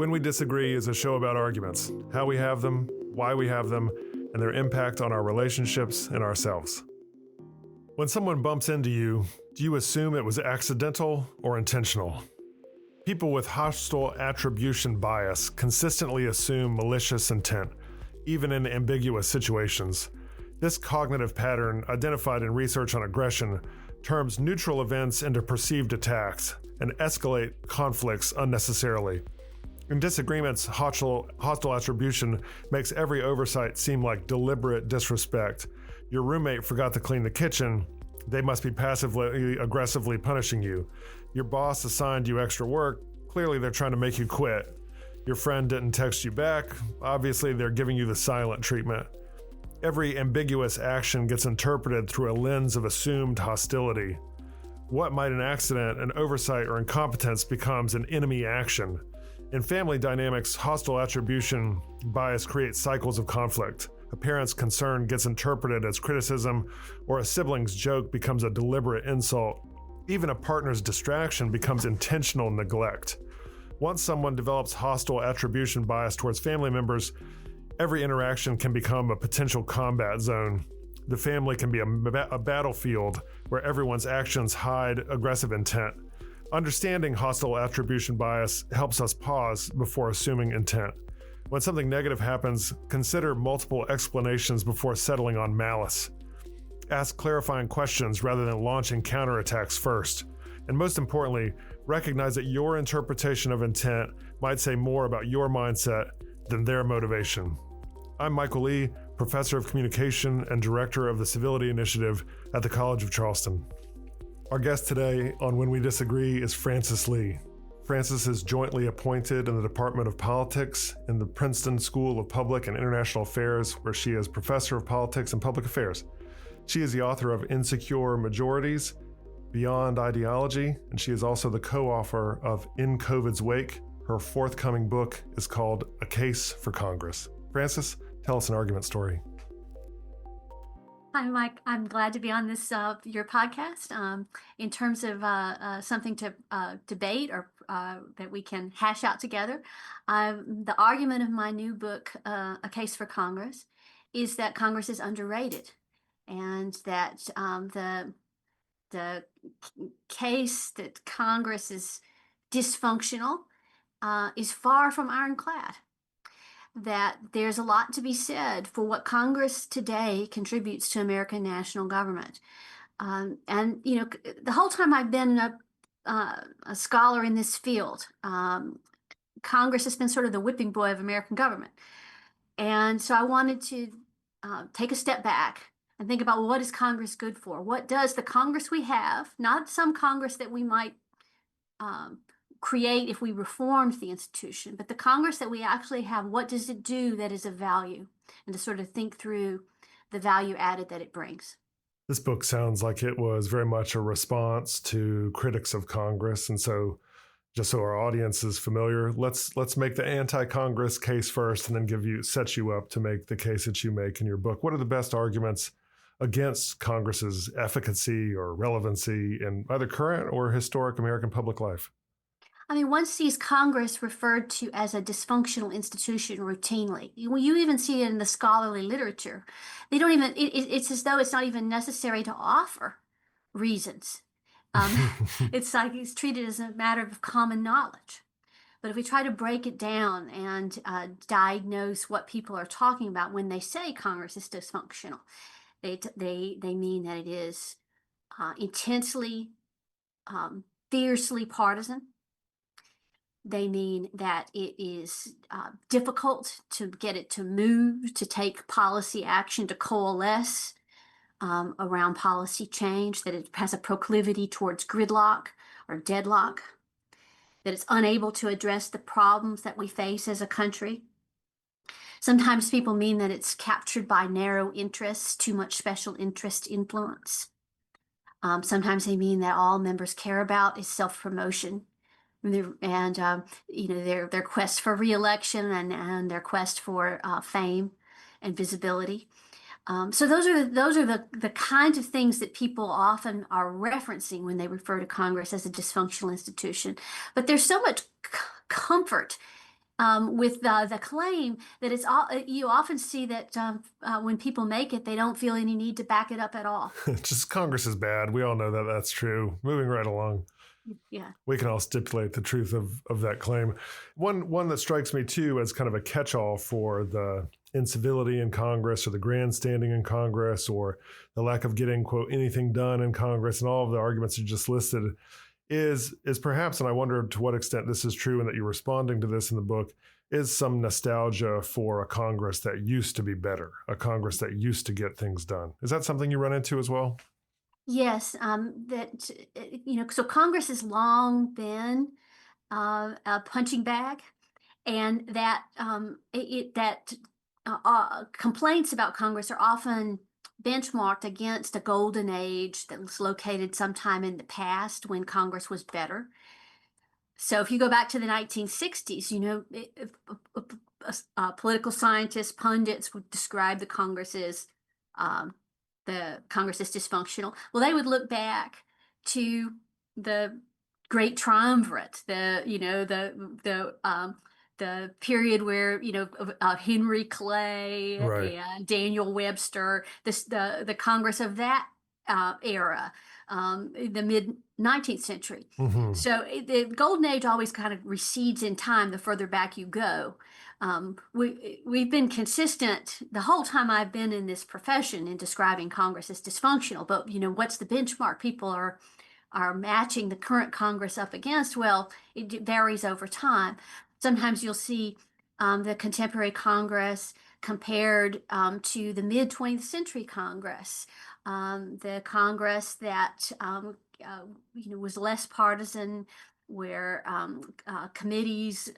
When We Disagree is a show about arguments, how we have them, why we have them, and their impact on our relationships and ourselves. When someone bumps into you, do you assume it was accidental or intentional? People with hostile attribution bias consistently assume malicious intent, even in ambiguous situations. This cognitive pattern, identified in research on aggression, turns neutral events into perceived attacks and escalate conflicts unnecessarily. In disagreements, hostile attribution makes every oversight seem like deliberate disrespect. Your roommate forgot to clean the kitchen. They must be passively aggressively punishing you. Your boss assigned you extra work. Clearly, they're trying to make you quit. Your friend didn't text you back. Obviously, they're giving you the silent treatment. Every ambiguous action gets interpreted through a lens of assumed hostility. What might an accident, an oversight, or incompetence becomes an enemy action? In family dynamics, hostile attribution bias creates cycles of conflict. A parent's concern gets interpreted as criticism, or a sibling's joke becomes a deliberate insult. Even a partner's distraction becomes intentional neglect. Once someone develops hostile attribution bias towards family members, every interaction can become a potential combat zone. The family can be a battlefield where everyone's actions hide aggressive intent. Understanding hostile attribution bias helps us pause before assuming intent. When something negative happens, consider multiple explanations before settling on malice. Ask clarifying questions rather than launching counterattacks first. And most importantly, recognize that your interpretation of intent might say more about your mindset than their motivation. I'm Michael Lee, Professor of Communication and Director of the Civility Initiative at the College of Charleston. Our guest today on When We Disagree is Francis Lee. Francis is jointly appointed in the Department of Politics in the Princeton School of Public and International Affairs, where she is Professor of Politics and Public Affairs. She is the author of Insecure Majorities, Beyond Ideology, and she is also the co-author of In COVID's Wake. Her forthcoming book is called A Case for Congress. Francis, tell us an argument story. Hi, Mike. I'm glad to be on this your podcast. In terms of something to debate or that we can hash out together, the argument of my new book, A Case for Congress, is that Congress is underrated, and that the case that Congress is dysfunctional is far from ironclad. That there's a lot to be said for what Congress today contributes to American national government. And, you know, the whole time I've been a scholar in this field, Congress has been sort of the whipping boy of American government. And so I wanted to take a step back and think about, well, what is Congress good for? What does the Congress we have, not some Congress that we might create if we reformed the institution, but the Congress that we actually have, what does it do that is of value? And to sort of think through the value added that it brings. This book sounds like it was very much a response to critics of Congress. And so just so our audience is familiar, let's make the anti-Congress case first and then set you up to make the case that you make in your book. What are the best arguments against Congress's efficacy or relevancy in either current or historic American public life? I mean, one sees Congress referred to as a dysfunctional institution routinely. You even see it in the scholarly literature. They don't even, it's as though it's not even necessary to offer reasons. It's like it's treated as a matter of common knowledge. But if we try to break it down and diagnose what people are talking about when they say Congress is dysfunctional, they mean that it is intensely, fiercely partisan. They mean that it is difficult to get it to move, to take policy action, to coalesce around policy change, that it has a proclivity towards gridlock or deadlock, that it's unable to address the problems that we face as a country. Sometimes people mean that it's captured by narrow interests, too much special interest influence. Sometimes they mean that all members care about is self-promotion. And their quest for reelection and their quest for fame and visibility. So those are the kinds of things that people often are referencing when they refer to Congress as a dysfunctional institution. But there's so much comfort with the claim that it's all, you often see that when people make it, they don't feel any need to back it up at all. Just Congress is bad. We all know that that's true. Moving right along. Yeah. We can all stipulate the truth of that claim. One that strikes me too as kind of a catch-all for the incivility in Congress or the grandstanding in Congress or the lack of getting, quote, anything done in Congress and all of the arguments you just listed is perhaps, and I wonder to what extent this is true and that you're responding to this in the book, is some nostalgia for a Congress that used to be better, a Congress that used to get things done. Is that something you run into as well? Yes, so Congress has long been a punching bag, and that complaints about Congress are often benchmarked against a golden age that was located sometime in the past when Congress was better. So if you go back to the 1960s, political scientists, pundits would describe um, the Congress as dysfunctional. Well, they would look back to the Great Triumvirate, the period where Henry Clay Right. and Daniel Webster, the Congress of that era, the mid 19th century. Mm-hmm. So the golden age always kind of recedes in time the further back you go. We've been consistent the whole time I've been in this profession in describing Congress as dysfunctional. But what's the benchmark people are matching the current Congress up against? Well, it varies over time. Sometimes you'll see the contemporary Congress compared to the mid 20th century Congress, the Congress that was less partisan, where committees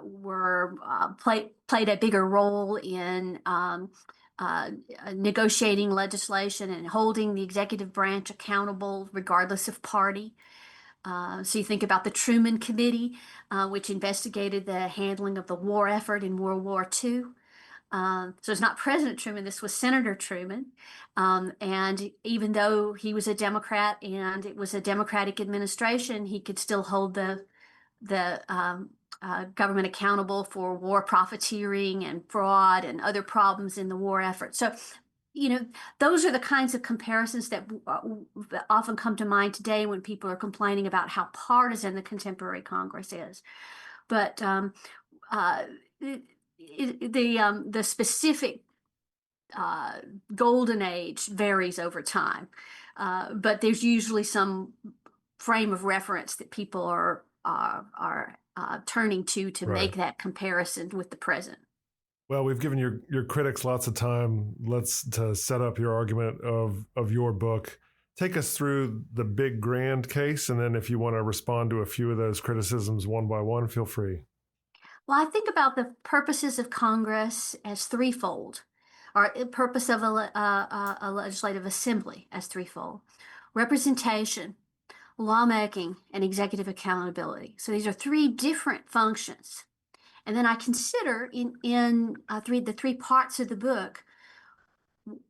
were played a bigger role in negotiating legislation and holding the executive branch accountable regardless of party. So you think about the Truman Committee, which investigated the handling of the war effort in World War II. So it's not President Truman, this was Senator Truman. And even though he was a Democrat and it was a Democratic administration, he could still hold the government accountable for war profiteering and fraud and other problems in the war effort. So, those are the kinds of comparisons that often come to mind today when people are complaining about how partisan the contemporary Congress is. But the specific golden age varies over time, but there's usually some frame of reference that people are turning to Right. make that comparison with the present. Well, we've given your critics lots of time. To set up your argument of your book. Take us through the big grand case, and then if you want to respond to a few of those criticisms one by one, feel free. Well, I think about the purposes of Congress as threefold, or the purpose of a legislative assembly as threefold: representation, lawmaking, and executive accountability. So these are three different functions. And then I consider in the three parts of the book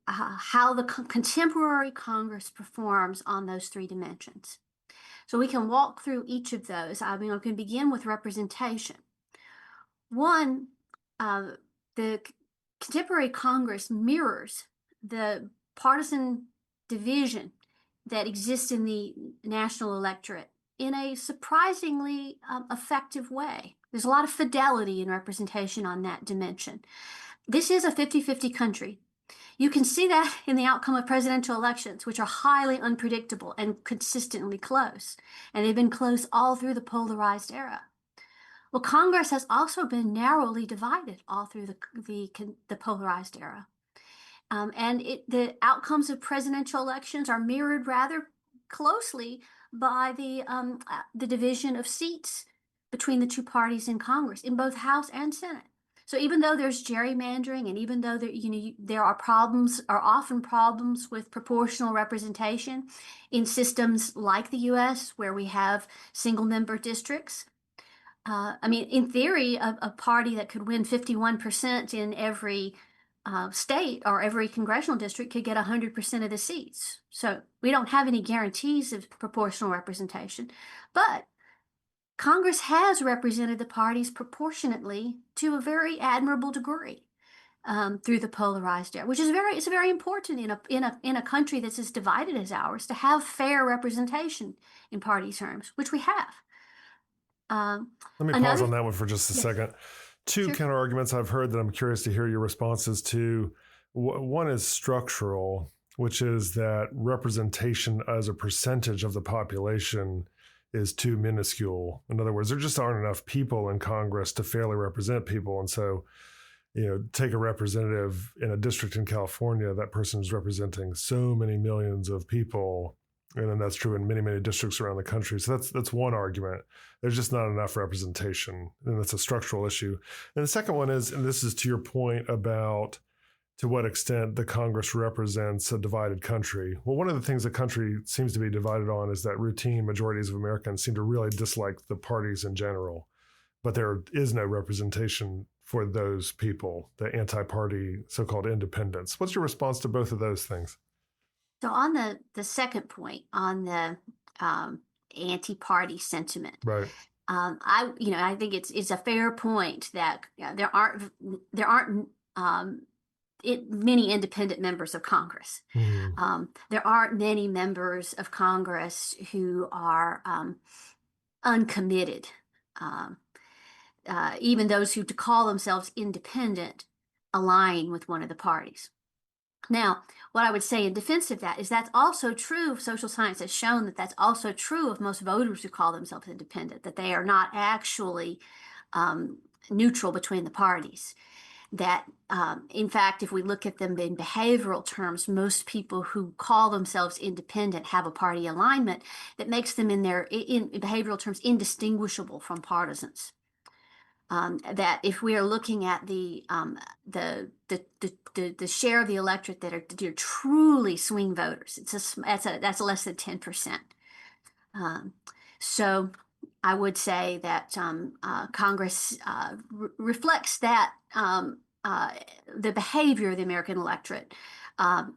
how the contemporary Congress performs on those three dimensions. So we can walk through each of those. I can begin with representation. One, the contemporary Congress mirrors the partisan division that exists in the national electorate in a surprisingly effective way. There's a lot of fidelity in representation on that dimension. This is a 50-50 country. You can see that in the outcome of presidential elections, which are highly unpredictable and consistently close. And they've been close all through the polarized era. Well, Congress has also been narrowly divided all through the polarized era. And the outcomes of presidential elections are mirrored rather closely by the division of seats between the two parties in Congress, in both House and Senate. So even though there's gerrymandering, and even though there are often problems with proportional representation in systems like the U.S., where we have single-member districts, in theory, a party that could win 51% in every state or every congressional district could get 100% of the seats. So we don't have any guarantees of proportional representation, but Congress has represented the parties proportionately to a very admirable degree through the polarized era, which is it's very important in a country that's as divided as ours to have fair representation in party terms, which we have. Let me pause on that one for just a second. Two Sure. counter arguments I've heard that I'm curious to hear your responses to. One is structural, which is that representation as a percentage of the population is too minuscule. In other words, there just aren't enough people in Congress to fairly represent people. And so, take a representative in a district in California, that person is representing so many millions of people. And then that's true in many, many districts around the country. So that's one argument. There's just not enough representation, and that's a structural issue. And the second one is, and this is to your point about to what extent the Congress represents a divided country. Well, one of the things the country seems to be divided on is that routine majorities of Americans seem to really dislike the parties in general, but there is no representation for those people, the anti-party so-called independents. What's your response to both of those things? So on the second point, on the anti-party sentiment, Right. I think it's a fair point that there aren't many independent members of Congress. Mm-hmm. There aren't many members of Congress who are uncommitted. Even those who call themselves independent align with one of the parties. Now, what I would say in defense of that is that's also true. Social science has shown that that's also true of most voters who call themselves independent, that they are not actually neutral between the parties. That, in fact, if we look at them in behavioral terms, most people who call themselves independent have a party alignment that makes them in behavioral terms indistinguishable from partisans. That if we are looking at the share of the electorate that are truly swing voters, that's less than 10%. So I would say that Congress reflects that the behavior of the American electorate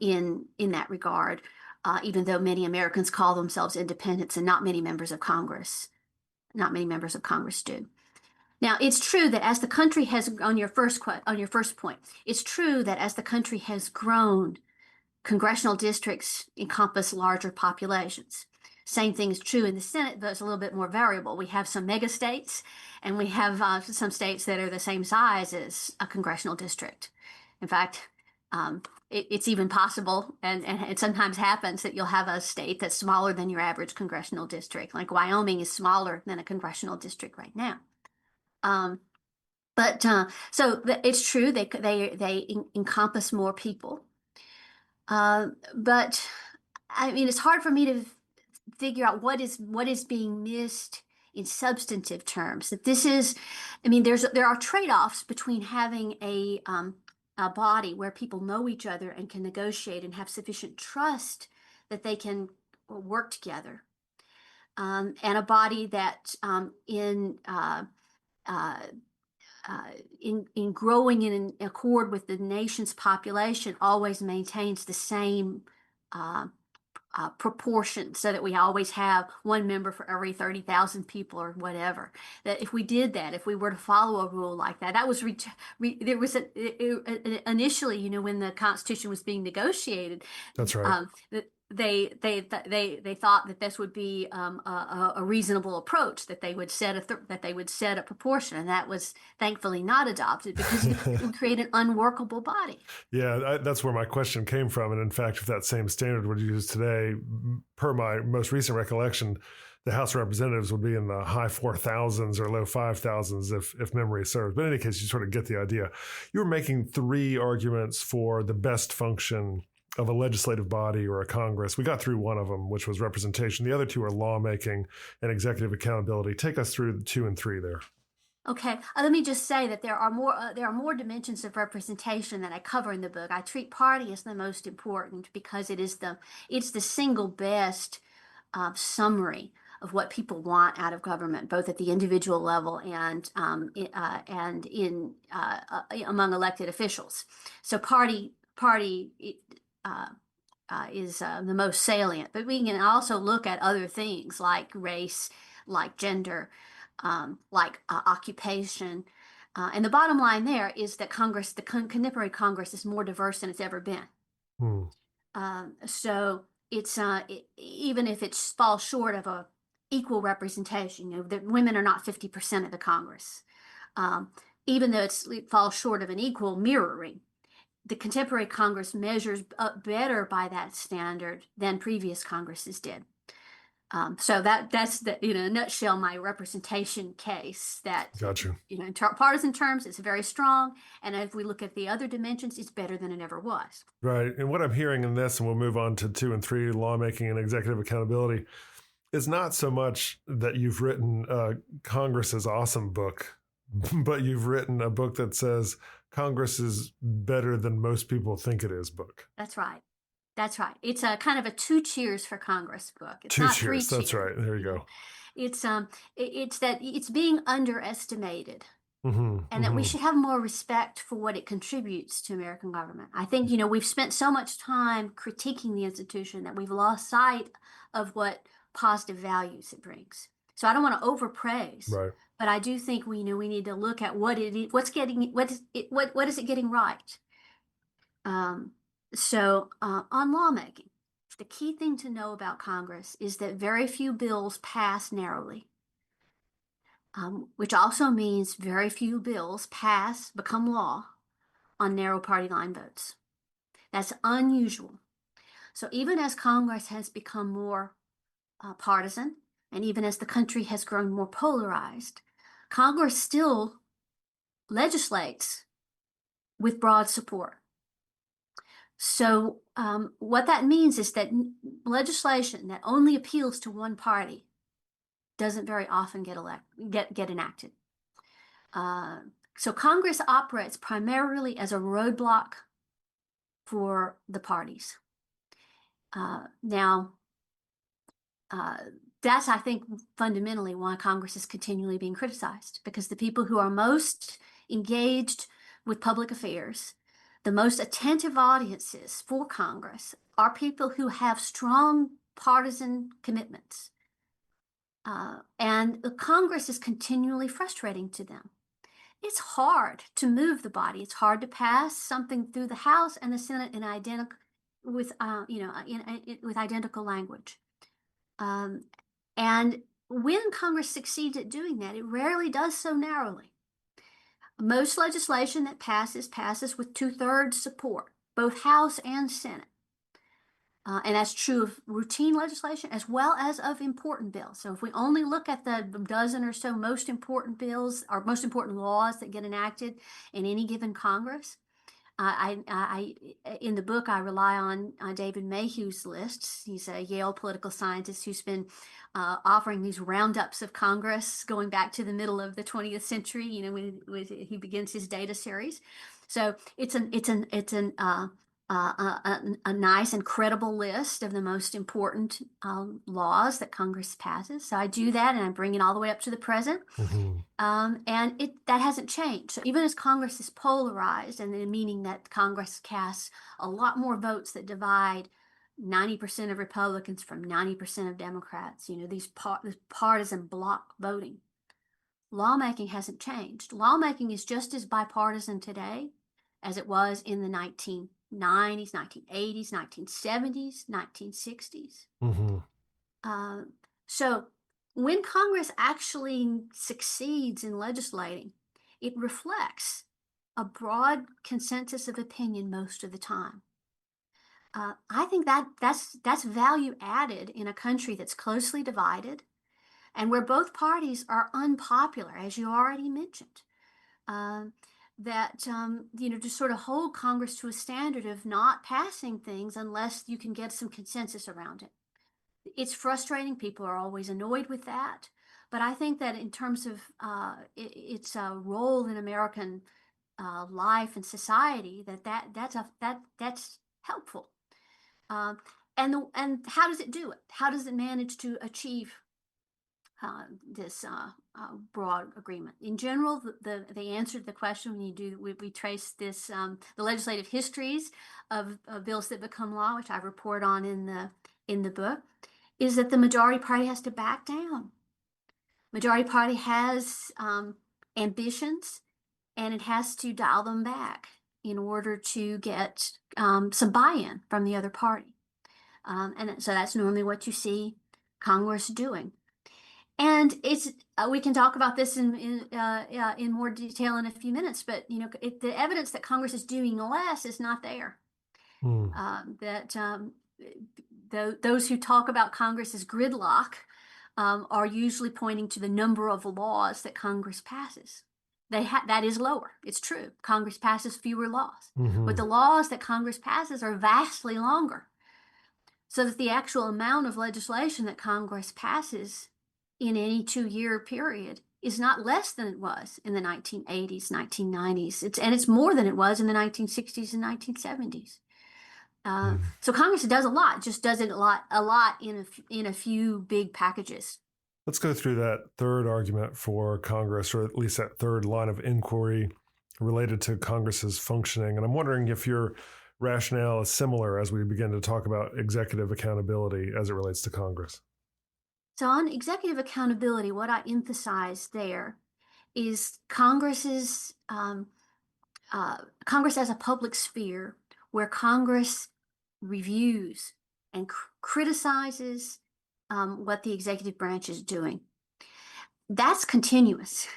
in that regard, even though many Americans call themselves independents and not many members of Congress do. Now, it's true that as the country has, on your first point, it's true that as the country has grown, congressional districts encompass larger populations. Same thing is true in the Senate, but it's a little bit more variable. We have some mega states, and we have some states that are the same size as a congressional district. In fact, it's even possible, and it sometimes happens that you'll have a state that's smaller than your average congressional district. Like Wyoming is smaller than a congressional district right now. So it's true they encompass more people. But I mean, it's hard for me to figure out what is being missed in substantive terms. That this is, I mean, there are trade-offs between having a body where people know each other and can negotiate and have sufficient trust that they can work together, and a body that in growing in accord with the nation's population always maintains the same proportion, so that we always have one member for every 30,000 people or whatever. That if we did that, if we were to follow a rule like that, that was there was initially, when the Constitution was being negotiated. That's right. They thought that this would be a reasonable approach, that they would set a proportion, and that was thankfully not adopted because it would create an unworkable body. Yeah, that's where my question came from. And in fact, if that same standard were used today, per my most recent recollection, the House of Representatives would be in the high 4,000s or low 5,000s if memory serves. But in any case, you sort of get the idea. You were making three arguments for the best function of a legislative body or a Congress. We got through one of them, which was representation. The other two are lawmaking and executive accountability. Take us through 2 and 3 there. Okay, let me just say that there are more dimensions of representation that I cover in the book. I treat party as the most important because it's the single best summary of what people want out of government, both at the individual level and among elected officials. So party is the most salient, but we can also look at other things like race, like gender, occupation. And the bottom line there is that Congress, the contemporary Congress, is more diverse than it's ever been. Hmm. So it's even if it falls short of a equal representation, that women are not 50% of the Congress. Um, Even though it falls short of an equal mirroring, the contemporary Congress measures up better by that standard than previous Congresses did. So that's the, in a nutshell, my representation case that, Got you. in partisan terms, it's very strong. And if we look at the other dimensions, it's better than it ever was. Right. And what I'm hearing in this, and we'll move on to 2 and 3, lawmaking and executive accountability, is not so much that you've written Congress's awesome book, but you've written a book that says Congress is better than most people think it is book. That's right. That's right. It's a kind of a 2 cheers for Congress book. It's 2 not cheers. 3 That's cheers. right. There you go. It's that it's being underestimated, Mm-hmm, and that we should have more respect for what it contributes to American government. I think, we've spent so much time critiquing the institution that we've lost sight of what positive values it brings. So I don't want to overpraise, right. but I do think we need to look at what it is, what is it getting right. On lawmaking, the key thing to know about Congress is that very few bills pass narrowly, which also means very few bills become law on narrow party line votes. That's unusual. So even as Congress has become more partisan, and even as the country has grown more polarized, Congress still legislates with broad support. So what that means is that legislation that only appeals to one party doesn't very often get enacted. So Congress operates primarily as a roadblock for the parties. Now, that's, I think, fundamentally why Congress is continually being criticized, because the people who are most engaged with public affairs, the most attentive audiences for Congress, are people who have strong partisan commitments. And the Congress is continually frustrating to them. It's hard to move the body. It's hard to pass something through the House and the Senate with identical language. And when Congress succeeds at doing that, it rarely does so narrowly. Most legislation that passes with 2/3 support, both House and Senate. And that's true of routine legislation as well as of important bills. So if we only look at the dozen or so most important bills or most important laws that get enacted in any given Congress, in the book, I rely on David Mayhew's lists. He's a Yale political scientist who's been offering these roundups of Congress going back to the middle of the 20th century. When he begins his data series. So it's a nice and credible list of the most important laws that Congress passes. So I do that, and I bring it all the way up to the present. Mm-hmm. And that hasn't changed. So even as Congress is polarized, and meaning that Congress casts a lot more votes that divide 90% of Republicans from 90% of Democrats, this partisan block voting, lawmaking hasn't changed. Lawmaking is just as bipartisan today as it was in the 1990s, 1980s, 1970s, 1960s. Mm-hmm. So when Congress actually succeeds in legislating, it reflects a broad consensus of opinion most of the time. I think that's value added in a country that's closely divided and where both parties are unpopular, as you already mentioned. To sort of hold Congress to a standard of not passing things unless you can get some consensus around it. It's frustrating. People are always annoyed with that. But I think that in terms of its role in American life and society, that's helpful. And how does it do it? How does it manage to achieve this broad agreement? In general, the answer to the question, when we trace this the legislative histories of bills that become law, which I report on in the book, is that the majority party has to back down. Majority party has ambitions, and it has to dial them back in order to get some buy-in from the other party. And so that's normally what you see Congress doing. And it's we can talk about this in more detail in a few minutes, but the evidence that Congress is doing less is not there. Hmm. Those who talk about Congress as gridlock are usually pointing to the number of laws that Congress passes. That is lower. It's true. Congress passes fewer laws, but the laws that Congress passes are vastly longer. So that the actual amount of legislation that Congress passes in any 2-year period is not less than it was in the 1980s, 1990s. It's more than it was in the 1960s and 1970s. So Congress does a lot, just does it a lot in a few big packages. Let's go through that third argument for Congress, or at least that third line of inquiry related to Congress's functioning. And I'm wondering if your rationale is similar as we begin to talk about executive accountability as it relates to Congress. So on executive accountability, what I emphasize there is Congress as a public sphere where Congress reviews and criticizes what the executive branch is doing. That's continuous.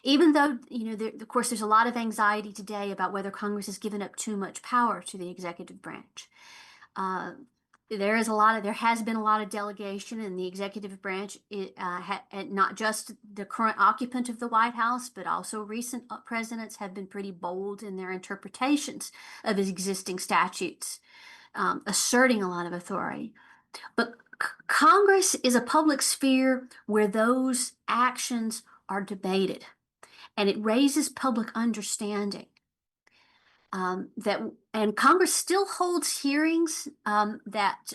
Even though, of course, there's a lot of anxiety today about whether Congress has given up too much power to the executive branch. There has been a lot of delegation in the executive branch, not just the current occupant of the White House, but also recent presidents have been pretty bold in their interpretations of existing statutes, asserting a lot of authority. But Congress is a public sphere where those actions are debated, and it raises public understanding. And Congress still holds hearings that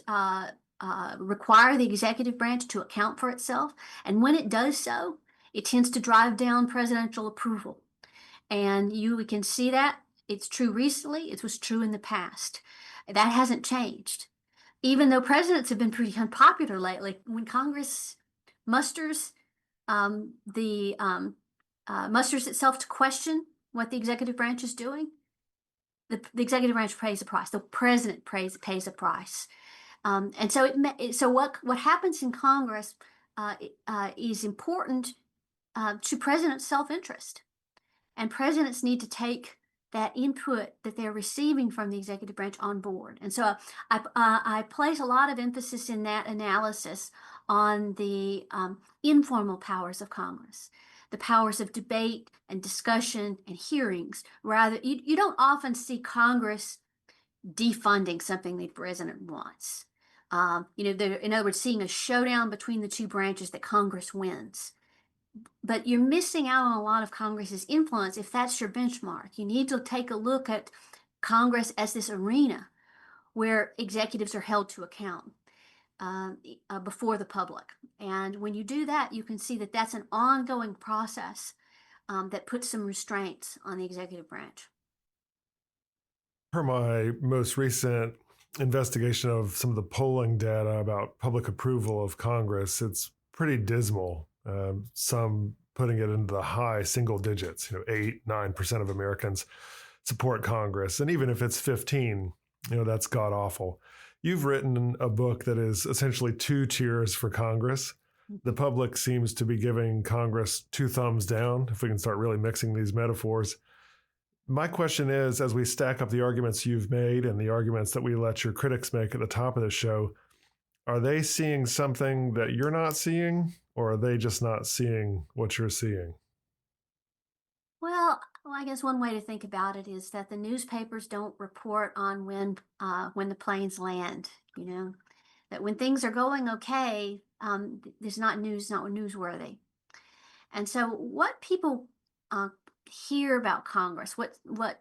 require the executive branch to account for itself, and when it does so, it tends to drive down presidential approval. And we can see that. It's true recently, it was true in the past. That hasn't changed. Even though presidents have been pretty unpopular lately, when Congress musters musters itself to question what the executive branch is doing, the executive branch pays a price. The president pays a price. And so what happens in Congress is important to president's self-interest. And presidents need to take that input that they're receiving from the executive branch on board. And so I place a lot of emphasis in that analysis on the informal powers of Congress, the powers of debate and discussion and hearings. Rather, you don't often see Congress defunding something the president wants. In other words, seeing a showdown between the two branches that Congress wins. But you're missing out on a lot of Congress's influence if that's your benchmark. You need to take a look at Congress as this arena where executives are held to account before the public. And when you do that, you can see that that's an ongoing process that puts some restraints on the executive branch. Per my most recent investigation of some of the polling data about public approval of Congress, it's pretty dismal. Some putting it into the high single digits, 8, 9% of Americans support Congress. And even if it's 15, that's god awful. You've written a book that is essentially 2 cheers for Congress. The public seems to be giving Congress 2 thumbs down, if we can start really mixing these metaphors. My question is, as we stack up the arguments you've made and the arguments that we let your critics make at the top of the show, are they seeing something that you're not seeing, or are they just not seeing what you're seeing? Well, I guess one way to think about it is that the newspapers don't report on when the planes land. That when things are going okay, there's not newsworthy. And so, what people hear about Congress, what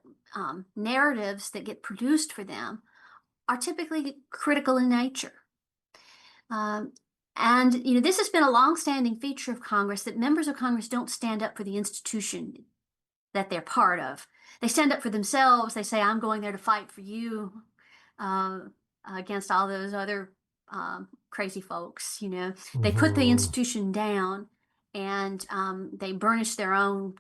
narratives that get produced for them, are typically critical in nature. And this has been a longstanding feature of Congress, that members of Congress don't stand up for the institution that they're part of. They stand up for themselves. They say, I'm going there to fight for you against all those other crazy folks. They put the institution down, and they burnish their own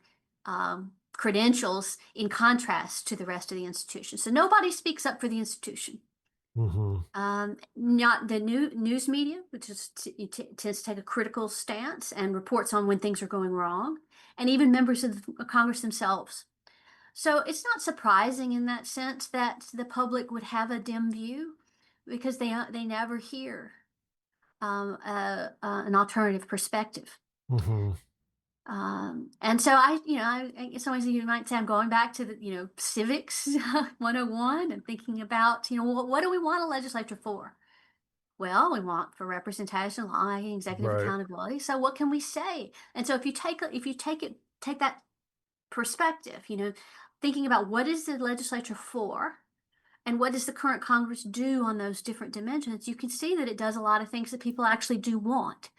credentials in contrast to the rest of the institution. So nobody speaks up for the institution. Not the news media, which is tends to take a critical stance and reports on when things are going wrong, and even members of Congress themselves. So it's not surprising in that sense that the public would have a dim view, because they never hear an alternative perspective. And so in some ways you might say I'm going back to the, civics 101 and thinking about, what do we want a legislature for? Well, we want for representation, law, executive Right. accountability. So what can we say? And so if you take that perspective, thinking about what is the legislature for and what does the current Congress do on those different dimensions, you can see that it does a lot of things that people actually do want.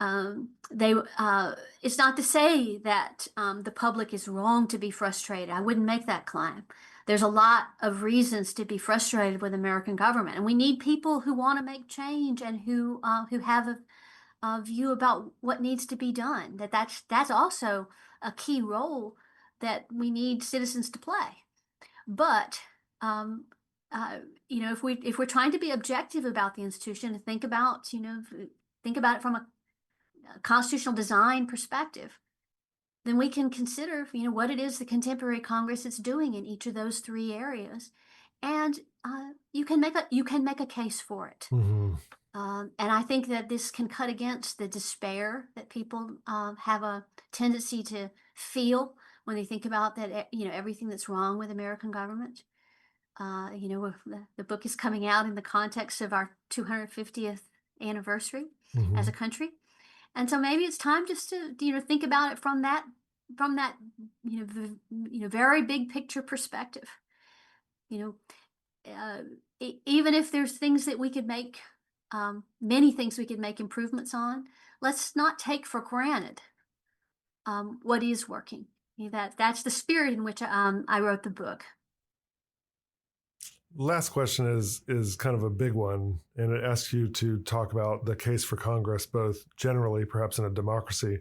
It's not to say that the public is wrong to be frustrated. I wouldn't make that claim. There's a lot of reasons to be frustrated with American government, and we need people who want to make change and who have a view about what needs to be done. That's also a key role that we need citizens to play. But if we're trying to be objective about the institution and think about it from a constitutional design perspective, then we can consider, what it is the contemporary Congress is doing in each of those three areas, and you can make a case for it. And I think that this can cut against the despair that people have a tendency to feel when they think about that, everything that's wrong with American government. The book is coming out in the context of our 250th anniversary as a country. And so maybe it's time just to think about it from that very big picture perspective. Even if there's things that we could make, many things we could make improvements on, let's not take for granted what is working. That's the spirit in which I wrote the book. Last question is kind of a big one, and it asks you to talk about the case for Congress, both generally, perhaps in a democracy,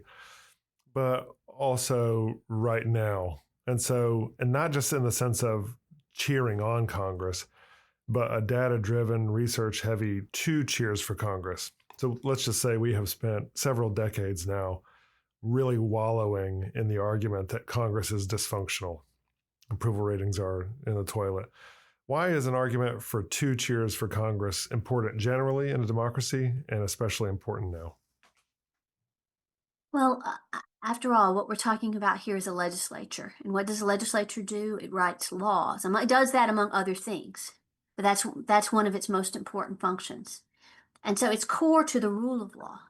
but also right now. And not just in the sense of cheering on Congress, but a data-driven, research-heavy 2 cheers for Congress. So let's just say we have spent several decades now really wallowing in the argument that Congress is dysfunctional. Approval ratings are in the toilet. Why is an argument for 2 cheers for Congress important generally in a democracy, and especially important now? Well, after all, what we're talking about here is a legislature. And what does a legislature do? It writes laws. And it does that among other things. But that's one of its most important functions. And so it's core to the rule of law.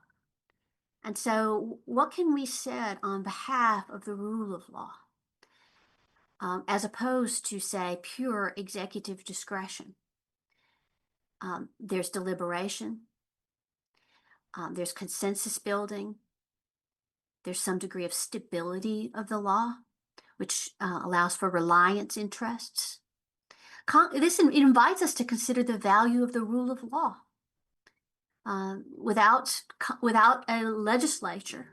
And so what can we say on behalf of the rule of law? As opposed to, say, pure executive discretion. There's deliberation. There's consensus building. There's some degree of stability of the law, which allows for reliance interests. It invites us to consider the value of the rule of law. Without a legislature,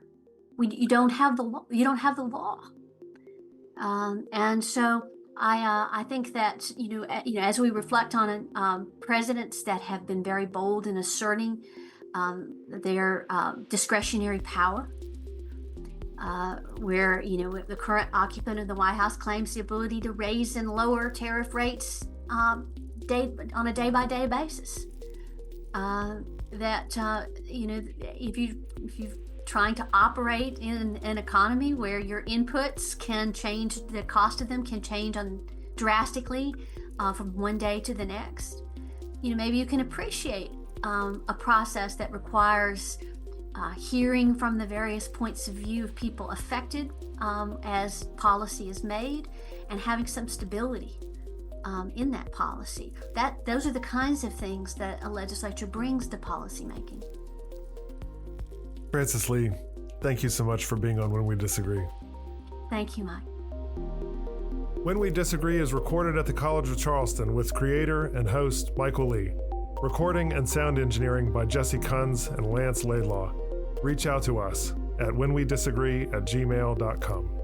you don't have the law. You don't have the law. And so I think that as we reflect on presidents that have been very bold in asserting their discretionary power, where the current occupant of the White House claims the ability to raise and lower tariff rates on a day-by-day basis. If you're trying to operate in an economy where your inputs can change, the cost of them can change drastically from one day to the next, maybe you can appreciate a process that requires hearing from the various points of view of people affected as policy is made, and having some stability in that policy. Those are the kinds of things that a legislature brings to policymaking. Frances Lee, thank you so much for being on When We Disagree. Thank you, Mike. When We Disagree is recorded at the College of Charleston with creator and host Michael Lee. Recording and sound engineering by Jesse Kunz and Lance Laidlaw. Reach out to us at whenwedisagree@gmail.com.